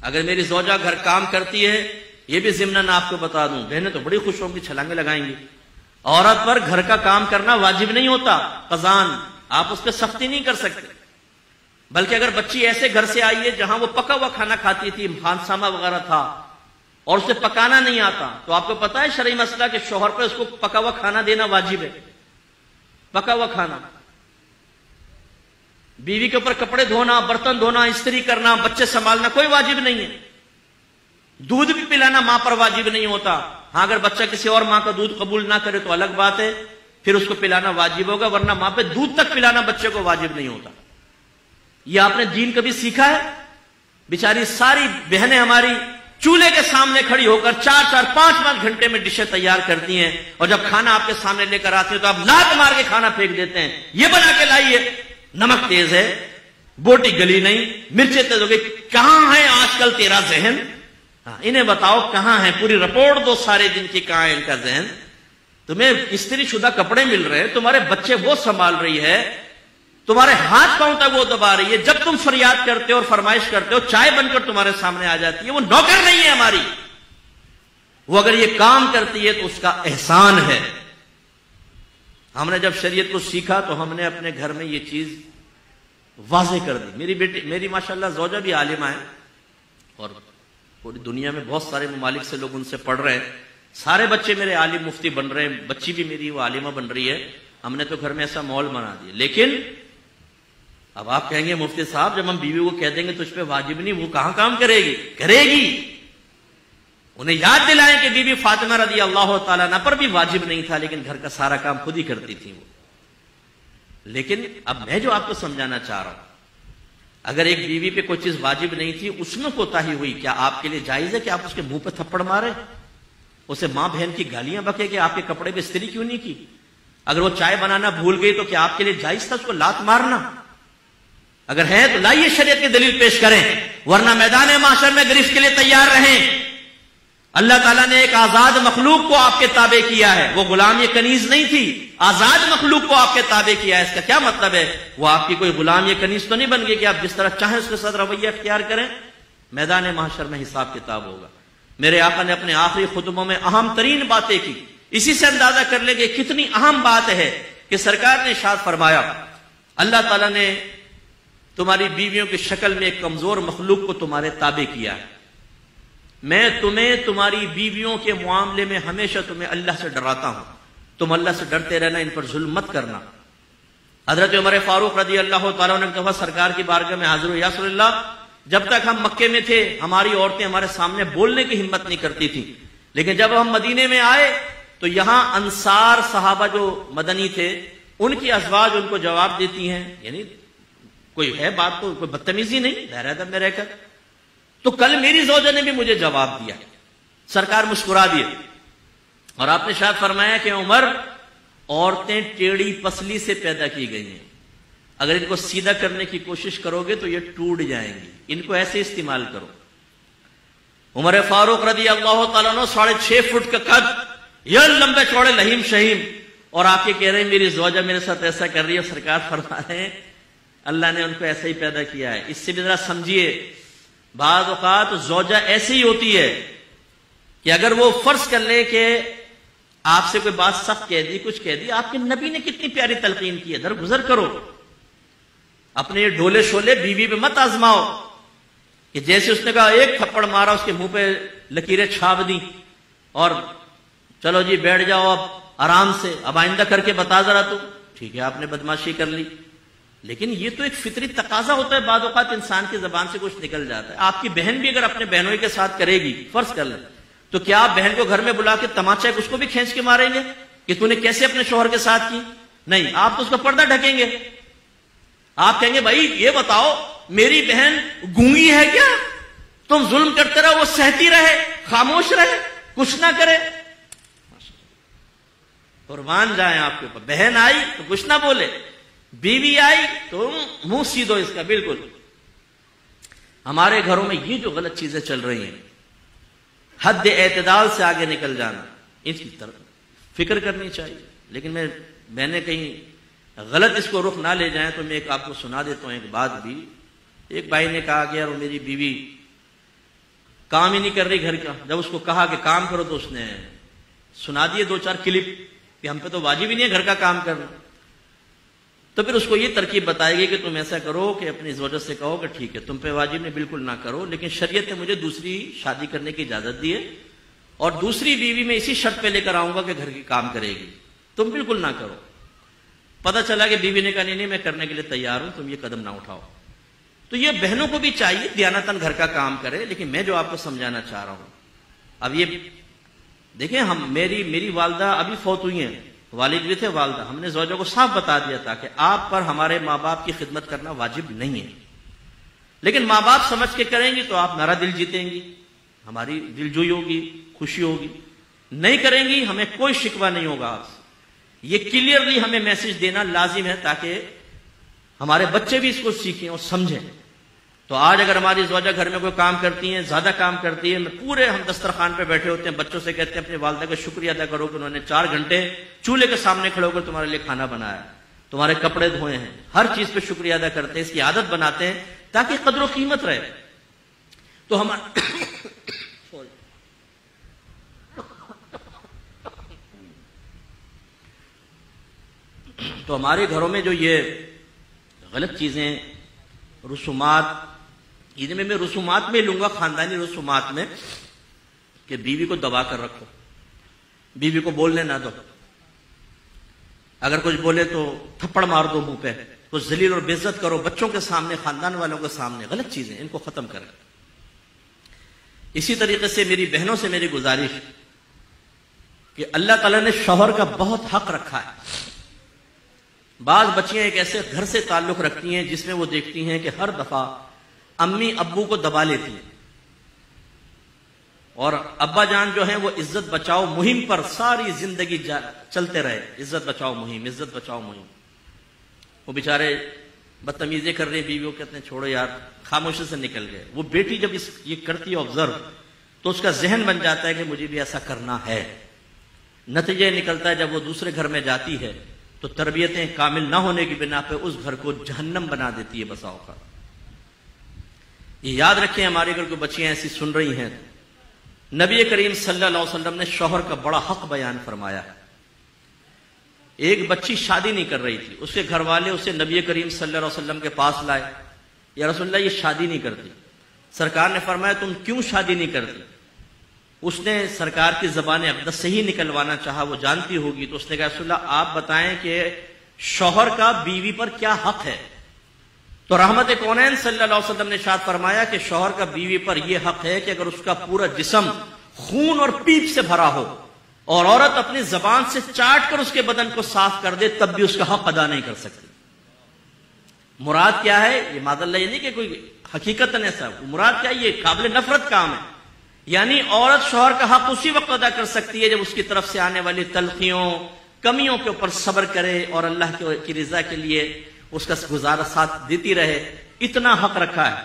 اگر میری زوجہ گھر کام کرتی ہے، یہ بھی ضمناً آپ کو بتا دوں، بہنیں تو بڑی خوش ہوں گی، چھلانگیں لگائیں گی، عورت پر گھر کا کام کرنا واجب نہیں ہوتا، قضان، آپ اس پہ سختی نہیں کر سکتے، بلکہ اگر بچی ایسے گھر سے آئی ہے جہاں وہ پکا ہوا کھانا کھاتی تھی، خانسامہ وغیرہ تھا، اور اسے پکانا نہیں آتا، تو آپ کو پتا ہے شرعی مسئلہ کہ شوہر پہ اس کو پکا ہوا کھانا دینا واجب ہے، پکا ہوا کھانا۔ بیوی کے اوپر کپڑے دھونا، برتن دھونا، استری کرنا، بچے سنبھالنا کوئی واجب نہیں ہے، دودھ بھی پلانا ماں پر واجب نہیں ہوتا، ہاں اگر بچہ کسی اور ماں کا دودھ قبول نہ کرے تو الگ بات ہے، پھر اس کو پلانا واجب ہوگا، ورنہ ماں پہ دودھ تک پلانا بچے کو واجب نہیں ہوتا۔ یہ آپ نے دین کبھی سیکھا ہے؟ بیچاری ساری بہنیں ہماری چولہے کے سامنے کھڑی ہو کر 4-4 5-5 گھنٹے میں ڈشیں تیار کرتی ہیں، اور جب کھانا آپ کے سامنے لے کر آتے ہیں تو آپ لات مار کے کھانا پھینک دیتے ہیں، یہ بنا کے لائیے، نمک تیز ہے، بوٹی گلی نہیں، مرچیں تیز ہو گئی، کہاں ہے آج کل تیرا ذہن؟ انہیں بتاؤ کہاں ہے، پوری رپورٹ دو سارے دن کی، کہاں ہے ان کا ذہن؟ تمہیں استری شدہ کپڑے مل رہے ہیں، تمہارے بچے وہ سنبھال رہی ہے، تمہارے ہاتھ پاؤں تک وہ دبا رہی ہے، جب تم فریاد کرتے ہو اور فرمائش کرتے ہو چائے بن کر تمہارے سامنے آ جاتی ہے، وہ نوکر نہیں ہے ہماری، وہ اگر یہ کام کرتی ہے تو اس کا احسان ہے۔ ہم نے جب شریعت کو سیکھا تو ہم نے اپنے گھر میں یہ چیز واضح کر دی۔ میری ماشاءاللہ زوجہ بھی عالمہ ہے، اور پوری دنیا میں بہت سارے ممالک سے لوگ ان سے پڑھ رہے ہیں، سارے بچے میرے عالم مفتی بن رہے ہیں، بچی بھی میری وہ عالمہ بن رہی ہے، ہم نے تو گھر میں ایسا ماحول بنا دیا۔ لیکن اب آپ کہیں گے مفتی صاحب جب ہم بیوی کو کہہ دیں گے تو اس پہ واجب نہیں، وہ کہاں کام کرے گی؟ کرے گی۔ انہیں یاد دلائیں کہ بی بی فاطمہ رضی اللہ تعالیٰ عنہ پر بھی واجب نہیں تھا، لیکن گھر کا سارا کام خود ہی کرتی تھی وہ۔ لیکن اب میں جو آپ کو سمجھانا چاہ رہا ہوں، اگر ایک بیوی پہ کوئی چیز واجب نہیں تھی، اس میں کوتاہی ہوئی، کیا آپ کے لیے جائز ہے کہ آپ اس کے منہ پہ تھپڑ مارے، اسے ماں بہن کی گالیاں بکے کہ آپ کے کپڑے پہ استری کیوں نہیں کی؟ اگر وہ چائے بنانا بھول گئی تو کیا آپ کے لیے جائز تھا اس کو لات مارنا؟ اگر ہے تو لائیے شریعت کی دلیل پیش کریں، ورنہ میدان محشر میں گرفت کے لیے تیار رہیں۔ اللہ تعالیٰ نے ایک آزاد مخلوق کو آپ کے تابع کیا ہے، وہ غلام یہ کنیز نہیں تھی، آزاد مخلوق کو آپ کے تابع کیا ہے۔ اس کا کیا مطلب ہے؟ وہ آپ کی کوئی غلام یہ کنیز تو نہیں بن گئی کہ آپ جس طرح چاہیں اس کے ساتھ رویہ اختیار کریں۔ میدان محشر میں حساب کتاب ہوگا۔ میرے آقا نے اپنے آخری خطبوں میں اہم ترین باتیں کی، اسی سے اندازہ کر لیں کہ کتنی اہم بات ہے کہ سرکار نے ارشاد فرمایا، اللہ تعالیٰ نے تمہاری بیویوں کی شکل میں ایک کمزور مخلوق کو تمہارے تابع کیا ہے، میں تمہیں تمہاری بیویوں کے معاملے میں ہمیشہ تمہیں اللہ سے ڈراتا ہوں، تم اللہ سے ڈرتے رہنا، ان پر ظلم مت کرنا۔ حضرت عمر فاروق رضی اللہ تعالیٰ نے ایک دفعہ سرکار کی بارگاہ میں حاضر ہوئے، یا رسول اللہ، جب تک ہم مکے میں تھے ہماری عورتیں ہمارے سامنے بولنے کی ہمت نہیں کرتی تھی، لیکن جب ہم مدینے میں آئے تو یہاں انصار صحابہ جو مدنی تھے ان کی ازواج ان کو جواب دیتی ہیں، یعنی کوئی ہے بات تو کوئی بدتمیزی نہیں، بہر ادب میں رہ کر۔ تو کل میری زوجہ نے بھی مجھے جواب دیا، سرکار مسکرا دیے، اور آپ نے شاید فرمایا کہ عمر، عورتیں ٹیڑھی پسلی سے پیدا کی گئی ہیں، اگر ان کو سیدھا کرنے کی کوشش کرو گے تو یہ ٹوٹ جائیں گی، ان کو ایسے استعمال کرو۔ عمر فاروق رضی اللہ تعالیٰ عنہ 6.5 فٹ کا قد، یہ لمبے چوڑے لہیم شہیم، اور آپ یہ کہہ رہے ہیں میری زوجہ میرے ساتھ ایسا کر رہی ہے، سرکار فرما رہے ہیں اللہ نے ان کو ایسا ہی پیدا کیا ہے۔ اس سے بھی ذرا سمجھیے، بعض اوقات زوجہ ایسی ہی ہوتی ہے کہ اگر وہ فرض کر لے کہ آپ سے کوئی بات سخت کہہ دی، کچھ کہہ دی، آپ کے نبی نے کتنی پیاری تلقین کی ہے، درگزر کرو، اپنے یہ ڈولے شولے بیوی پہ مت آزماؤ کہ جیسے اس نے کہا ایک تھپڑ مارا، اس کے منہ پہ لکیریں چھاپ دی، اور چلو جی بیٹھ جاؤ اب آرام سے، اب آئندہ کر کے بتا ذرا تو، ٹھیک ہے آپ نے بدماشی کر لی، لیکن یہ تو ایک فطری تقاضا ہوتا ہے، بعض اوقات انسان کی زبان سے کچھ نکل جاتا ہے۔ آپ کی بہن بھی اگر اپنے بہنوں کے ساتھ کرے گی، فرض کر لیں، تو کیا آپ بہن کو گھر میں بلا کے تماچا اس کو بھی کھینچ کے ماریں گے کہ تو نے کیسے اپنے شوہر کے ساتھ کی؟ نہیں، آپ تو اس کا پردہ ڈھکیں گے، آپ کہیں گے بھائی یہ بتاؤ میری بہن گونگی ہے کیا؟ تم ظلم کرتے رہو، وہ سہتی رہے، خاموش رہے، کچھ نہ کرے؟ قربان جائیں آپ کے اوپر، بہن آئی تو کچھ نہ بولے، بیوی آئی تو منہ سیدھو اس کا۔ بالکل ہمارے گھروں میں یہ جو غلط چیزیں چل رہی ہیں، حد اعتدال سے آگے نکل جانا، اس کی طرف فکر کرنی چاہیے۔ لیکن میں نے کہیں غلط اس کو رخ نہ لے جائیں تو میں ایک آپ کو سنا دیتا ہوں ایک بات بھی۔ ایک بھائی نے کہا کہ یار میری بیوی کام ہی نہیں کر رہی گھر کا. جب اس کو کہا کہ کام کرو تو اس نے سنا دیے 2-4 کلپ کہ ہم پہ تو واجب ہی نہیں ہے گھر کا کام کرنا. تو پھر اس کو یہ ترکیب بتائے گی کہ تم ایسا کرو کہ اپنی زوجہ سے کہو کہ ٹھیک ہے تم پہ واجب نہیں، بالکل نہ کرو، لیکن شریعت نے مجھے دوسری شادی کرنے کی اجازت دی ہے اور دوسری بیوی میں اسی شرط پہ لے کر آؤں گا کہ گھر کی کام کرے گی، تم بالکل نہ کرو. پتہ چلا کہ بیوی نے کہا نہیں میں کرنے کے لیے تیار ہوں، تم یہ قدم نہ اٹھاؤ. تو یہ بہنوں کو بھی چاہیے دیانتاً گھر کا کام کرے. لیکن میں جو آپ کو سمجھانا چاہ رہا ہوں، اب یہ دیکھیں، میری والدہ ابھی فوت ہوئی ہیں، والد بھی تھے، والدہ. ہم نے زوجوں کو صاف بتا دیا تھا کہ آپ پر ہمارے ماں باپ کی خدمت کرنا واجب نہیں ہے، لیکن ماں باپ سمجھ کے کریں گی تو آپ میرا دل جیتیں گی، ہماری دل جوئی ہوگی، خوشی ہوگی. نہیں کریں گی ہمیں کوئی شکوہ نہیں ہوگا آپ سے. یہ کلیئرلی ہمیں میسج دینا لازم ہے تاکہ ہمارے بچے بھی اس کو سیکھیں اور سمجھیں. تو آج اگر ہماری زوجہ گھر میں کوئی کام کرتی ہیں، زیادہ کام کرتی ہے، پورے ہم دسترخوان پہ بیٹھے ہوتے ہیں، بچوں سے کہتے ہیں اپنی والدہ کا شکریہ ادا کرو کہ انہوں نے 4 گھنٹے چولہے کے سامنے کھڑے ہو کر تمہارے لیے کھانا بنایا، تمہارے کپڑے دھوئے ہیں، ہر چیز پہ شکریہ ادا کرتے ہیں، اس کی عادت بناتے ہیں تاکہ قدر و قیمت رہے. تو ہمارے گھروں میں جو یہ غلط چیزیں، رسومات، یہ میں رسومات میں لوں گا، خاندانی رسومات میں، کہ بیوی کو دبا کر رکھو، بیوی کو بولنے نہ دو، اگر کچھ بولے تو تھپڑ مار دو منہ پہ، کچھ ذلیل اور بے عزت کرو بچوں کے سامنے، خاندان والوں کے سامنے. غلط چیزیں ان کو ختم کریں. اسی طریقے سے میری بہنوں سے میری گزارش کہ اللہ تعالیٰ نے شوہر کا بہت حق رکھا ہے. بعض بچیاں ایک ایسے گھر سے تعلق رکھتی ہیں جس میں وہ دیکھتی ہیں کہ ہر دفعہ امی ابو کو دبا لیتی ہیں، اور ابا جان جو ہیں وہ عزت بچاؤ مہم پر ساری زندگی چلتے رہے، عزت بچاؤ مہم، عزت بچاؤ مہم. وہ بیچارے بدتمیزی کر رہے ہیں، بیویوں کہتے ہیں چھوڑو یار، خاموشی سے نکل گئے. وہ بیٹی جب یہ کرتی ہے آبزرو، تو اس کا ذہن بن جاتا ہے کہ مجھے بھی ایسا کرنا ہے. نتیجہ نکلتا ہے جب وہ دوسرے گھر میں جاتی ہے تو تربیتیں کامل نہ ہونے کی بنا پہ اس گھر کو جہنم بنا دیتی ہے بسا اوقات. یہ یاد رکھیں، ہمارے گھر کو بچیاں ایسی سن رہی ہیں، نبی کریم صلی اللہ علیہ وسلم نے شوہر کا بڑا حق بیان فرمایا. ایک بچی شادی نہیں کر رہی تھی، اس کے گھر والے اسے نبی کریم صلی اللہ علیہ وسلم کے پاس لائے. یا رسول اللہ یہ شادی نہیں کرتی. سرکار نے فرمایا تم کیوں شادی نہیں کرتی؟ اس نے سرکار کی زبان اقدس سے ہی نکلوانا چاہا، وہ جانتی ہوگی. تو اس نے کہا رسول اللہ آپ بتائیں کہ شوہر کا بیوی پر کیا حق ہے؟ تو رحمت کونین صلی اللہ علیہ وسلم نے ارشاد فرمایا کہ شوہر کا بیوی پر یہ حق ہے کہ اگر اس کا پورا جسم خون اور پیپ سے بھرا ہو اور عورت اپنی زبان سے چاٹ کر اس کے بدن کو صاف کر دے تب بھی اس کا حق ادا نہیں کر سکتی. مراد کیا ہے؟ یہ معاذ اللہ یہ نہیں کہ کوئی حقیقت ایسا، مراد کیا ہے؟ یہ قابل نفرت کام ہے. یعنی عورت شوہر کا حق اسی وقت ادا کر سکتی ہے جب اس کی طرف سے آنے والی تلخیوں، کمیوں کے اوپر صبر کرے اور اللہ کی رضا کے لیے اس کا گزارا ساتھ دیتی رہے. اتنا حق رکھا ہے.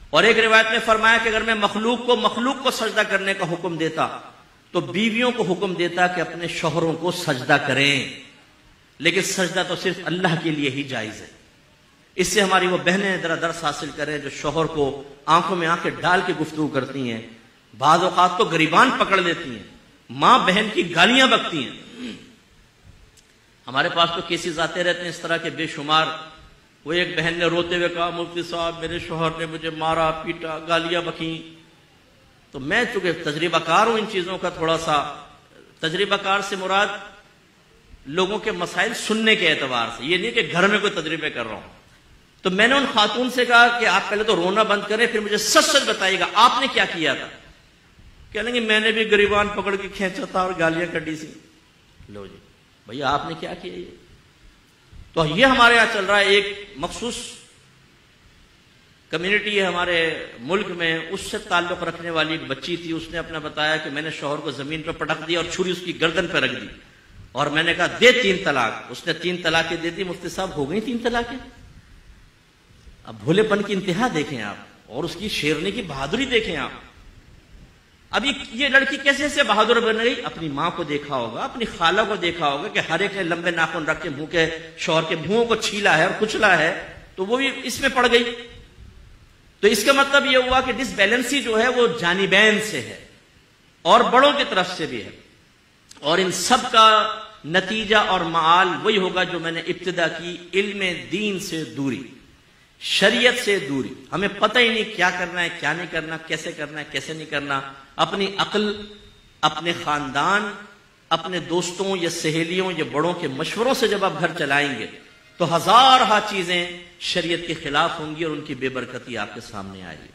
اور ایک روایت میں فرمایا کہ اگر میں مخلوق کو سجدہ کرنے کا حکم دیتا تو بیویوں کو حکم دیتا کہ اپنے شوہروں کو سجدہ کریں، لیکن سجدہ تو صرف اللہ کے لیے ہی جائز ہے. اس سے ہماری وہ بہنیں ذرا درس حاصل کریں جو شوہر کو آنکھوں میں آنکھیں ڈال کے گفتگو کرتی ہیں، بعض اوقات تو گریبان پکڑ لیتی ہیں، ماں بہن کی گالیاں بکتی ہیں. ہمارے پاس تو کیسز آتے رہتے ہیں اس طرح کے بے شمار. وہ ایک بہن نے روتے ہوئے کہا مفتی صاحب میرے شوہر نے مجھے مارا پیٹا گالیاں بکیں. تو میں چونکہ تجربہ کار ہوں ان چیزوں کا، تھوڑا سا تجربہ کار سے مراد لوگوں کے مسائل سننے کے اعتبار سے، یہ نہیں کہ گھر میں کوئی تجربے کر رہا ہوں. تو میں نے ان خاتون سے کہا کہ آپ پہلے تو رونا بند کریں، پھر مجھے سچ سچ بتائیے گا آپ نے کیا کیا تھا. کہنے کہ میں نے بھی گریبان پکڑ کے کھینچا تھا اور گالیاں کڈی سی. لو جی بھیا آپ نے کیا کیا؟ یہ تو یہ ہمارے یہاں چل رہا ہے. ایک مخصوص کمیونٹی ہے ہمارے ملک میں، اس سے تعلق رکھنے والی ایک بچی تھی. اس نے اپنا بتایا کہ میں نے شوہر کو زمین پہ پٹک دیا اور چھری اس کی گردن پہ رکھ دی اور میں نے کہا دے 3 طلاق. اس نے 3 طلاقیں دے دی. مفتی صاحب ہو گئی 3 طلاقیں. اب بھولے پن کی انتہا دیکھیں آپ، اور اس کی شیرنی کی بہادری دیکھیں آپ. اب یہ لڑکی کیسے سے بہادر بن گئی؟ اپنی ماں کو دیکھا ہوگا، اپنی خالہ کو دیکھا ہوگا کہ ہر ایک نے لمبے ناخن رکھ کے منہ کے شوہر کے منہوں کو چھیلا ہے اور کچلا ہے، تو وہ بھی اس میں پڑ گئی. تو اس کا مطلب یہ ہوا کہ ڈس بیلنسی جو ہے وہ جانبین سے ہے اور بڑوں کی طرف سے بھی ہے، اور ان سب کا نتیجہ اور معال وہی ہوگا جو میں نے ابتدا کی، علم دین سے دوری، شریعت سے دوری۔ ہمیں پتہ ہی نہیں کیا کرنا ہے، کیا نہیں کرنا، کیسے کرنا ہے، کیسے نہیں کرنا۔ اپنی عقل، اپنے خاندان، اپنے دوستوں یا سہیلیوں یا بڑوں کے مشوروں سے جب آپ گھر چلائیں گے تو ہزارہا چیزیں شریعت کے خلاف ہوں گی اور ان کی بے برکتی آپ کے سامنے آئے گی۔